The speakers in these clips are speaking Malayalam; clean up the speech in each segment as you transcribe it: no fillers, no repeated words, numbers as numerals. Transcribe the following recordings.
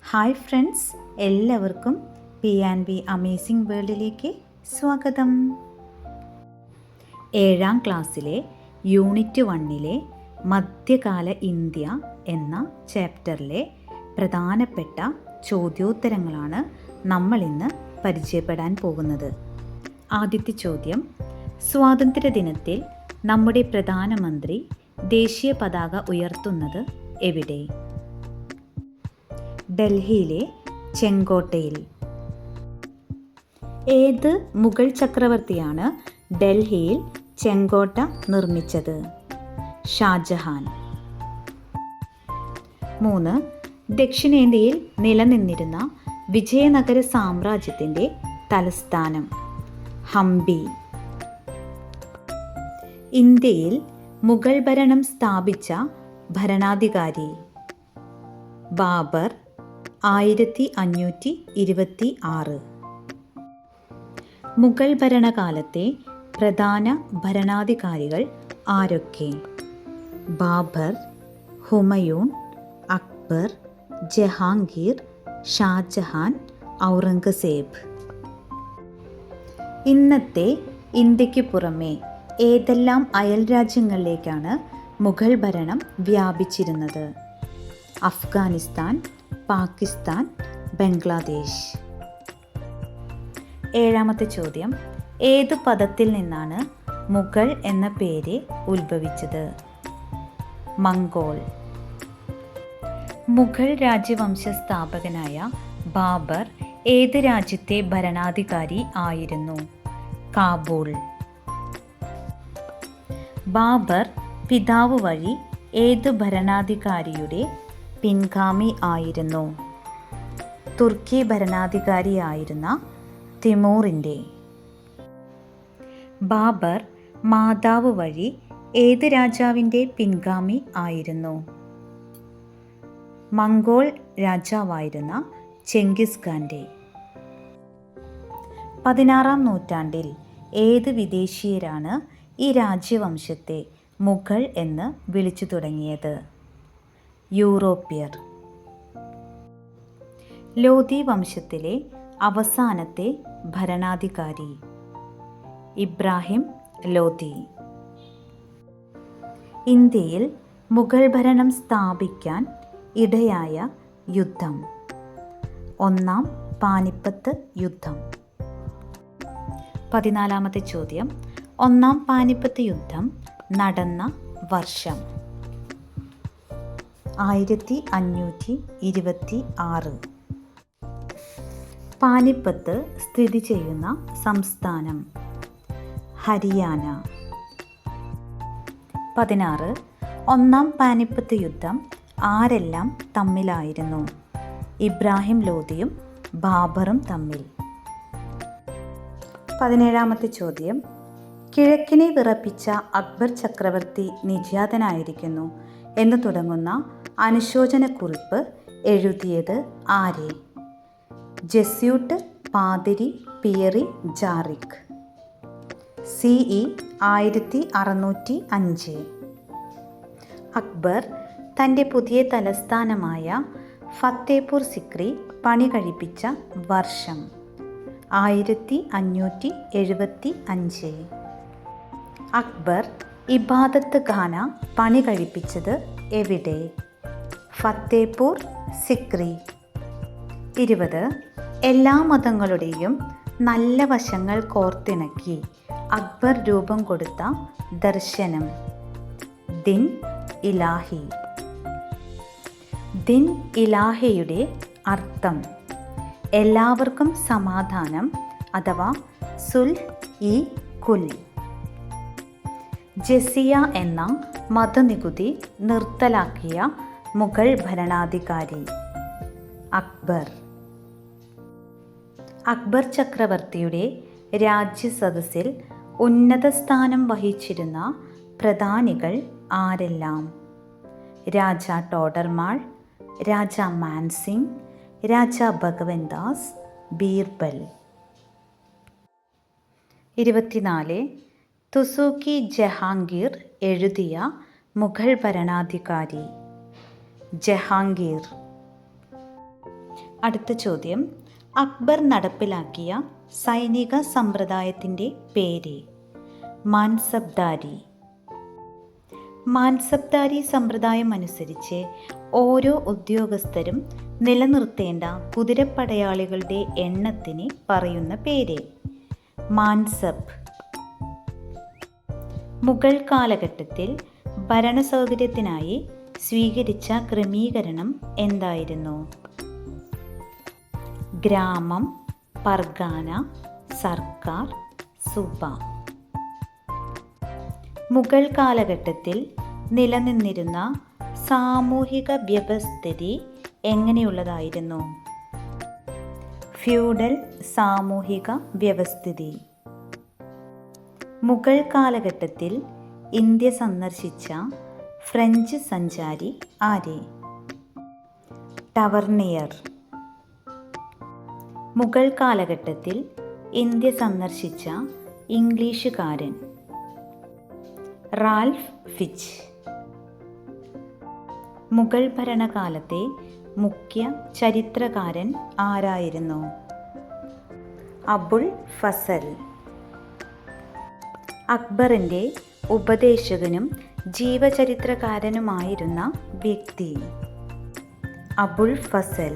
ഹായ് ഫ്രണ്ട്സ്, എല്ലാവർക്കും P&B അമേസിംഗ് വേൾഡിലേക്ക് സ്വാഗതം. 7ാം ക്ലാസ്സിലെ യൂണിറ്റ് 1ലെ മധ്യകാല ഇന്ത്യ എന്ന ചാപ്റ്ററിലെ പ്രധാനപ്പെട്ട ചോദ്യോത്തരങ്ങളാണ് നമ്മൾ ഇന്ന് പരിചയപ്പെടാൻ പോകുന്നത്. ആദ്യത്തെ ചോദ്യം: സ്വാതന്ത്ര്യദിനത്തിൽ നമ്മുടെ പ്രധാനമന്ത്രി ദേശീയ പതാക ഉയർത്തുന്നത് എവിടെ? ഡൽഹിയിലെ ചെങ്കോട്ടയിൽ. ഏത് മുഗൾ ചക്രവർത്തിയാണ് ഡൽഹിയിൽ ചെങ്കോട്ട നിർമ്മിച്ചത്? ഷാജഹാൻ. 3. ദക്ഷിണേന്ത്യയിൽ നിലനിന്നിരുന്ന വിജയനഗര സാമ്രാജ്യത്തിൻ്റെ തലസ്ഥാനം? ഹംപി. ഇന്ത്യയിൽ മുഗൾ ഭരണം സ്ഥാപിച്ച ഭരണാധികാരി? ബാബർ. 1526. മുഗൾ ഭരണകാലത്തെ പ്രധാന ഭരണാധികാരികൾ ആരൊക്കെ? ബാബർ, ഹുമയൂൺ, അക്ബർ, ജഹാംഗീർ, ഷാജഹാൻ, ഔറംഗസേബ്. ഇന്നത്തെ ഇന്ത്യക്ക് പുറമെ ഏതെല്ലാം അയൽ രാജ്യങ്ങളിലേക്കാണ് മുഗൾ ഭരണം വ്യാപിച്ചിരുന്നത്? അഫ്ഗാനിസ്ഥാൻ, പാകിസ്ഥാൻ, ബംഗ്ലാദേശ്. 7ാമത്തെ ചോദ്യം: ഏതു പദത്തിൽ നിന്നാണ് മുഗൾ എന്ന പേര് ഉത്ഭവിച്ചത്? മംഗോൾ. മുഗൾ രാജവംശ സ്ഥാപകനായ ബാബർ ഏത് രാജ്യത്തെ ഭരണാധികാരി ആയിരുന്നു? കാബൂൾ. ബാബർ പിതാവ് വഴി ഏത് ഭരണാധികാരിയുടെ പിൻഗാമി ആയിരുന്നു? തുർക്കി ഭരണാധികാരിയായിരുന്ന തിമൂറിൻ്റെ. ബാബർ മാതാവ് വഴി ഏത് രാജാവിൻ്റെ പിൻഗാമി ആയിരുന്നു? മംഗോൾ രാജാവായിരുന്ന ചെങ്കിസ് ഖാൻ്റെ. 16ാം നൂറ്റാണ്ടിൽ ഏത് വിദേശീയരാണ് ഈ രാജ്യവംശത്തെ മുഗൾ എന്ന് വിളിച്ചു തുടങ്ങിയത്? യൂറോപ്യർ. ലോധി വംശത്തിലെ അവസാനത്തെ ഭരണാധികാരി? ഇബ്രാഹിം ലോധി. ഇന്ത്യയിൽ മുഗൾ ഭരണം സ്ഥാപിക്കാൻ ഇടയായ യുദ്ധം? 1-ാം പാനിപ്പത്ത് യുദ്ധം. 14ാമത്തെ ചോദ്യം: 1-ാം പാനിപ്പത്ത് യുദ്ധം നടന്ന വർഷം? 1526. പാനിപ്പത്ത് സ്ഥിതി ചെയ്യുന്ന സംസ്ഥാനം? ഹരിയാന. 16. 1-ാം പാനിപ്പത്ത് യുദ്ധം ആരെല്ലാം തമ്മിലായിരുന്നു? ഇബ്രാഹിം ലോധിയും ബാബറും തമ്മിൽ. 17ാമത്തെ ചോദ്യം: കിഴക്കിനെ വിറപ്പിച്ച അക്ബർ ചക്രവർത്തി നിര്യാതനായിരിക്കുന്നു എന്ന് തുടങ്ങുന്ന അനുശോചനക്കുറിപ്പ് എഴുതിയത് ആരെ? ജെസ്യൂട്ട് പാതിരി പിയറി ജാറിക്. CE 1605. അക്ബർ തൻ്റെ പുതിയ തലസ്ഥാനമായ ഫത്തേപൂർ സിക്രി പണി കഴിപ്പിച്ച വർഷം? 1575. അക്ബർ ഇബാദത്ത് ഖാന പണി കഴിപ്പിച്ചത് എവിടെ? ഫത്തേപൂർ സിക്രി. 20. എല്ലാ മതങ്ങളുടെയും നല്ല വശങ്ങൾ കോർത്തിണക്കി അക്ബർ രൂപം കൊടുത്ത ദർശനം? ദിൻ ഇലാഹി. ദിൻ ഇലാഹിയുടെ അർത്ഥം? എല്ലാവർക്കും സമാധാനം അഥവാ സുൽഹ് ഇ കുൽ. ജസിയ എന്ന മതനികുതി നിർത്തലാക്കിയ മുഗൾ ഭരണാധികാരി? അക്ബർ. അക്ബർ ചക്രവർത്തിയുടെ രാജ്യസദസ്സിൽ ഉന്നത സ്ഥാനം വഹിച്ചിരുന്ന പ്രധാനികൾ ആരെല്ലാം? രാജ ടോഡർമാൾ, രാജ മാൻസിംഗ്, രാജ ഭഗവൻദാസ്, ബീർബൽ. 24. തുസൂക്കി ജഹാംഗീർ എഴുതിയ മുഗൾ ഭരണാധികാരി? ജഹാംഗീർ. അടുത്ത ചോദ്യം, അക്ബർ നടപ്പിലാക്കിയ സൈനിക സമ്പ്രദായത്തിൻ്റെ പേര്? മാൻസബ്ദാരി. മാൻസബ്ദാരി സമ്പ്രദായം അനുസരിച്ച് ഓരോ ഉദ്യോഗസ്ഥരും നിലനിർത്തേണ്ട കുതിരപ്പടയാളികളുടെ എണ്ണത്തിന് പറയുന്ന പേര്? മാൻസബ്. മുഗൾ കാലഘട്ടത്തിൽ ഭരണസൗകര്യത്തിനായി സ്വീകരിച്ച ക്രമീകരണം എന്തായിരുന്നു? ഗ്രാമം, പർഗാന, സർക്കാർ, സുബ. മുഗൾ കാലഘട്ടത്തിൽ നിലനിന്നിരുന്ന സാമൂഹിക വ്യവസ്ഥിതി എങ്ങനെയുള്ളതായിരുന്നു? ഫ്യൂഡൽ സാമൂഹിക വ്യവസ്ഥിതി. മുഗൾ കാലഘട്ടത്തിൽ ഇന്ത്യ സന്ദർശിച്ച ഫ്രഞ്ച് സഞ്ചാരി ആര്? ടവർണിയർ. മുഗൾ കാലഘട്ടത്തിൽ ഇന്ത്യ സന്ദർശിച്ച ഇംഗ്ലീഷുകാരൻ? Ralph Fitch. മുഗൾ ഭരണകാലത്തെ മുഖ്യ ചരിത്രകാരൻ ആരായിരുന്നു? അബുൾ ഫസൽ. അക്ബറിൻ്റെ ഉപദേശകനും ജീവചരിത്രകാരനുമായിരുന്ന വ്യക്തി? അബുൾ ഫസൽ.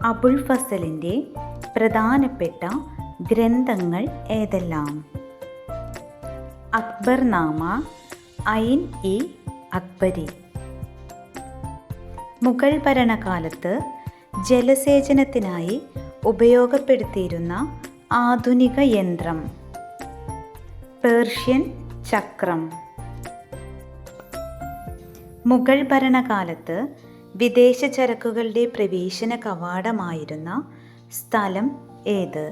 അബുൾ ഫസലിൻ്റെ പ്രധാനപ്പെട്ട ഗ്രന്ഥങ്ങൾ ഏതെല്ലാം? അക്ബർനാമ, ഐൻ ഇ അക്ബരി. മുഗൾ ഭരണകാലത്ത് ജലസേചനത്തിനായി ഉപയോഗപ്പെടുത്തിയിരുന്ന ആധുനിക യന്ത്രം? പേർഷ്യൻ ചക്രം. മുഗൾ ഭരണകാലത്ത് വിദേശ ചരക്കുകളുടെ പ്രവേശന കവാടമായിരുന്ന സ്ഥലം ഏത്?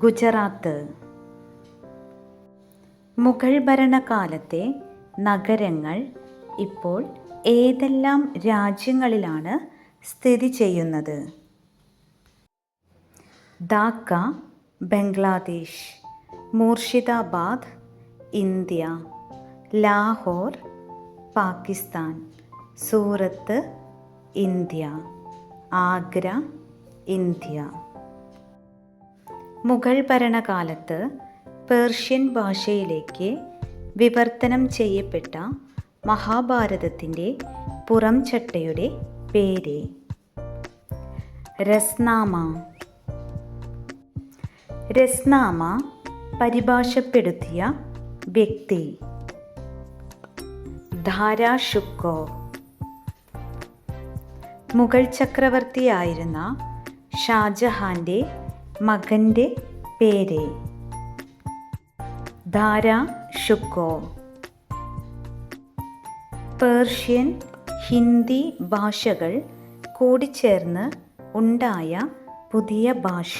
ഗുജറാത്ത്. മുഗൾ ഭരണകാലത്തെ നഗരങ്ങൾ ഇപ്പോൾ ഏതെല്ലാം രാജ്യങ്ങളിലാണ് സ്ഥിതി ചെയ്യുന്നത്? ധാക്ക, ബംഗ്ലാദേശ്. മൂർഷിദാബാദ്, ഇന്ത്യ. ലാഹോർ, പാകിസ്ഥാൻ. സൂറത്ത്, ഇന്ത്യ. ആഗ്ര, ഇന്ത്യ. മുഗൾ ഭരണകാലത്ത് പേർഷ്യൻ ഭാഷയിലേക്ക് വിവർത്തനം ചെയ്യപ്പെട്ട മഹാഭാരതത്തിൻ്റെ പുറംചട്ടയുടെ പേര്? രസ്നാമ. രസ്നാമ പരിഭാഷപ്പെടുത്തിയ വ്യക്തി? ധാരാ ഷുക്കോ. മുഗൾ ചക്രവർത്തിയായിരുന്ന ഷാജഹാൻ്റെ മകൻ്റെ പേര്? ധാരാ ഷുക്കോ. പേർഷ്യൻ, ഹിന്ദി ഭാഷകൾ കൂടിച്ചേർന്ന് ഉണ്ടായ പുതിയ ഭാഷ?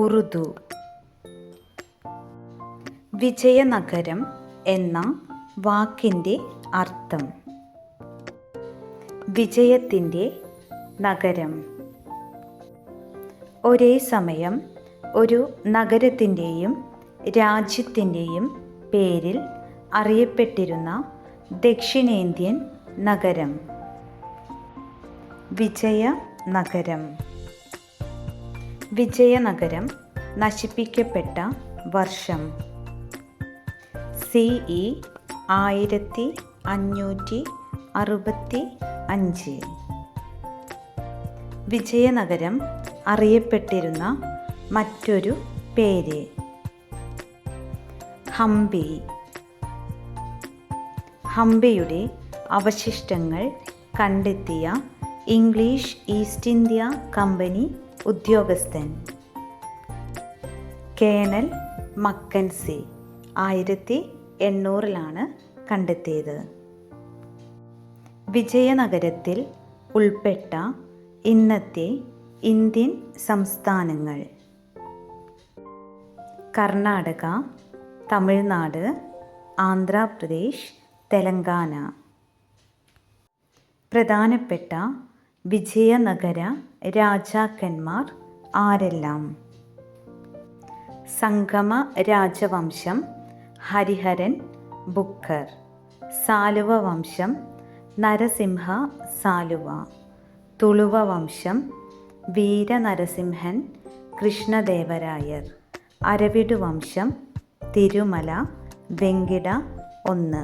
ഉറുദു. വിജയനഗരം എന്ന വാക്കിൻ്റെ അർത്ഥം? വിജയത്തിൻ്റെ നഗരം. ഒരേ സമയം ഒരു നഗരത്തിൻ്റെയും രാജ്യത്തിൻ്റെയും പേരിൽ അറിയപ്പെട്ടിരുന്ന ദക്ഷിണേന്ത്യൻ നഗരം? വിജയനഗരം. വിജയനഗരം നശിപ്പിക്കപ്പെട്ട വർഷം? CE 1565. വിജയനഗരം അറിയപ്പെട്ടിരുന്ന മറ്റൊരു പേര്? ഹംപി. ഹംപിയുടെ അവശിഷ്ടങ്ങൾ കണ്ടെത്തിയ ഇംഗ്ലീഷ് ഈസ്റ്റ് ഇന്ത്യ കമ്പനി ഉദ്യോഗസ്ഥൻ? Colonel Mackenzie. 1800 കണ്ടെത്തിയത്. വിജയനഗരത്തിൽ ഉൾപ്പെട്ട ഇന്നത്തെ ഇന്ത്യൻ സംസ്ഥാനങ്ങൾ? കർണാടക, തമിഴ്നാട്, ആന്ധ്രാപ്രദേശ്, തെലങ്കാന. പ്രധാനപ്പെട്ട വിജയനഗര രാജാക്കന്മാർ ആരെല്ലാം? സംഗമ രാജവംശം, ഹരിഹരൻ, ബുക്കർ. സാലുവ വംശം, നരസിംഹ സാലുവ. തുളുവ വംശം വീരനരസിംഹൻ കൃഷ്ണദേവരായർ. അരവിടു വംശം തിരുമല വെങ്കിട 1.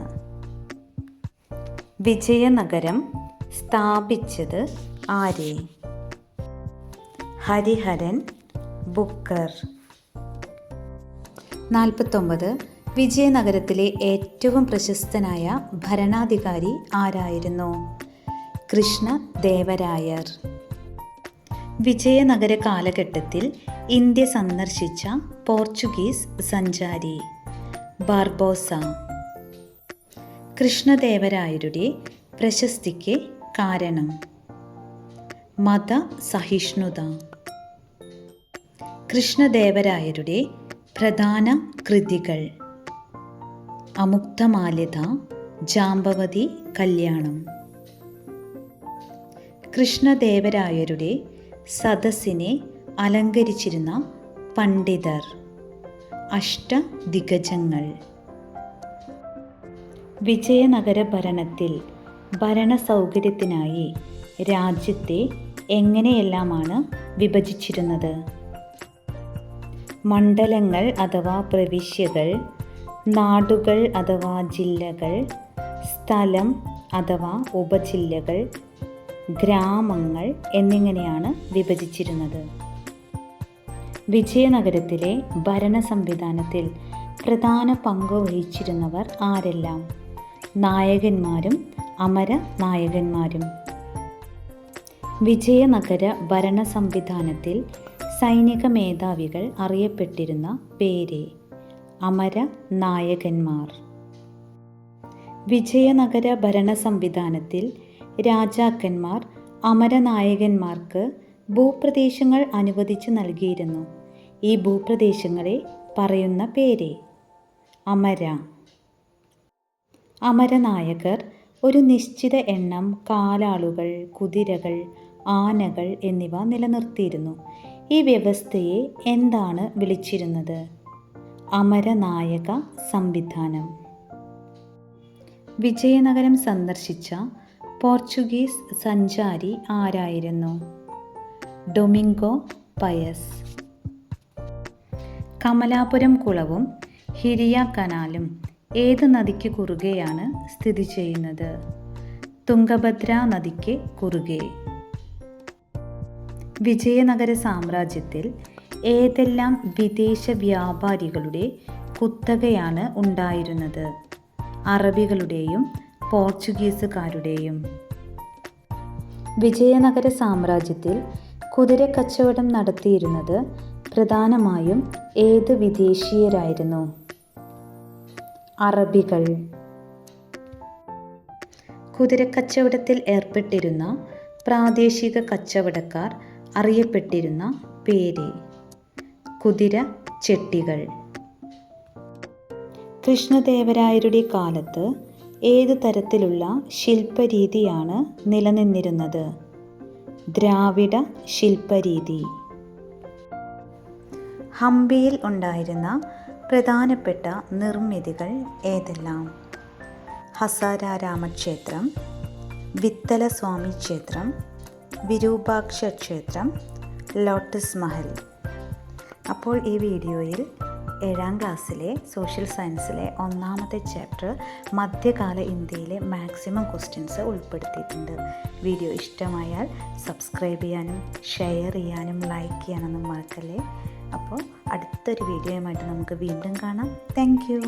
വിജയനഗരം സ്ഥാപിച്ചത് ആരെ? ഹരിഹരൻ ബുക്കർ. 49. വിജയനഗരത്തിലെ ഏറ്റവും പ്രശസ്തനായ ഭരണാധികാരി ആരായിരുന്നു? കൃഷ്ണദേവരായർ. വിജയനഗര കാലഘട്ടത്തിൽ ഇന്ത്യ സന്ദർശിച്ച പോർച്ചുഗീസ് സഞ്ചാരി ബാർബോസ. കൃഷ്ണദേവരായരുടെ പ്രശസ്തിക്ക് കാരണം? മത സഹിഷ്ണുത. കൃഷ്ണദേവരായരുടെ പ്രധാന കൃതികൾ: അമുക്തമാല്യത, ജാമ്പവതി കല്യാണം. കൃഷ്ണദേവരായരുടെ സദസ്സിനെ അലങ്കരിച്ചിരുന്ന പണ്ഡിതർ: അഷ്ടദിഗ്ഗജങ്ങൾ. വിജയനഗര ഭരണത്തിൽ ഭരണസൗകര്യത്തിനായി രാജ്യത്തെ എങ്ങനെയെല്ലാമാണ് വിഭജിച്ചിരുന്നത്? മണ്ഡലങ്ങൾ അഥവാ പ്രവിശ്യകൾ, നാടുകൾ അഥവാ ജില്ലകൾ, സ്ഥലം അഥവാ ഉപജില്ലകൾ, ഗ്രാമങ്ങൾ എന്നിങ്ങനെയാണ് വിഭജിച്ചിരുന്നത്. വിജയനഗരത്തിലെ ഭരണ സംവിധാനത്തിൽ പ്രധാന പങ്ക് വഹിച്ചിരുന്നവർ ആരെല്ലാം? നായകന്മാരും അമര നായകന്മാരും. വിജയനഗര ഭരണ സംവിധാനത്തിൽ സൈനിക മേധാവികൾ അറിയപ്പെട്ടിരുന്ന പേര്? അമര നായകന്മാർ. വിജയനഗര ഭരണ സംവിധാനത്തിൽ രാജാക്കന്മാർ അമരനായകന്മാർക്ക് ഭൂപ്രദേശങ്ങൾ അനുവദിച്ചു നൽകിയിരുന്നു. ഈ ഭൂപ്രദേശങ്ങളെ പറയുന്ന പേര്? അമര. അമരനായകർ ഒരു നിശ്ചിത എണ്ണം കാലാളുകൾ, കുതിരകൾ, ആനകൾ എന്നിവ നിലനിർത്തിയിരുന്നു. ഈ വ്യവസ്ഥയെ എന്താണ് വിളിച്ചിരുന്നത്? അമരനായക സംവിധാനം. വിജയനഗരം സന്ദർശിച്ച പോർച്ചുഗീസ് സഞ്ചാരി ആരായിരുന്നു? Domingo Pius. കമലാപുരം കുളവും ഹിരിയ കനാലും ഏത് നദിക്ക് കുറുകെയാണ് സ്ഥിതി ചെയ്യുന്നത്? തുംഗഭദ്ര നദിക്ക് കുറുകെ. വിജയനഗര സാമ്രാജ്യത്തിൽ ഏതെല്ലാം വിദേശ വ്യാപാരികളുടെ കുത്തകയാണ് ഉണ്ടായിരുന്നത്? അറബികളുടെയും പോർച്ചുഗീസുകാരുടെയും. വിജയനഗര സാമ്രാജ്യത്തിൽ കുതിരക്കച്ചവടം നടത്തിയിരുന്നത് പ്രധാനമായും ഏത് വിദേശീയരായിരുന്നു? അറബികൾ. കുതിരക്കച്ചവടത്തിൽ ഏർപ്പെട്ടിരുന്ന പ്രാദേശിക കച്ചവടക്കാർ അറിയപ്പെട്ടിരുന്ന പേര്? കുതിര ചെട്ടികൾ. കൃഷ്ണദേവരായരുടെ കാലത്ത് ഏത് തരത്തിലുള്ള ശില്പരീതിയാണ് നിലനിന്നിരുന്നത്? ദ്രാവിഡ ശില്പരീതി. ഹംപിയിൽ ഉണ്ടായിരുന്ന പ്രധാനപ്പെട്ട നിർമ്മിതികൾ ഏതെല്ലാം? ഹസാരാരാമക്ഷേത്രം, വിത്തലസ്വാമി ക്ഷേത്രം, വിരൂപാക്ഷ ക്ഷേത്രം, ലോട്ടസ് മഹൽ. അപ്പോൾ ഈ വീഡിയോയിൽ 7ാം ക്ലാസ്സിലെ സോഷ്യൽ സയൻസിലെ 1ാമത്തെ ചാപ്റ്റർ മധ്യകാല ഇന്ത്യയിലെ മാക്സിമം ക്വസ്റ്റ്യൻസ് ഉൾപ്പെടുത്തിയിട്ടുണ്ട്. വീഡിയോ ഇഷ്ടമായാൽ സബ്സ്ക്രൈബ് ചെയ്യാനും ഷെയർ ചെയ്യാനും ലൈക്ക് ചെയ്യാനൊന്നും മറക്കല്ലേ. അപ്പോൾ അടുത്തൊരു വീഡിയോയുമായിട്ട് നമുക്ക് വീണ്ടും കാണാം. Thank you.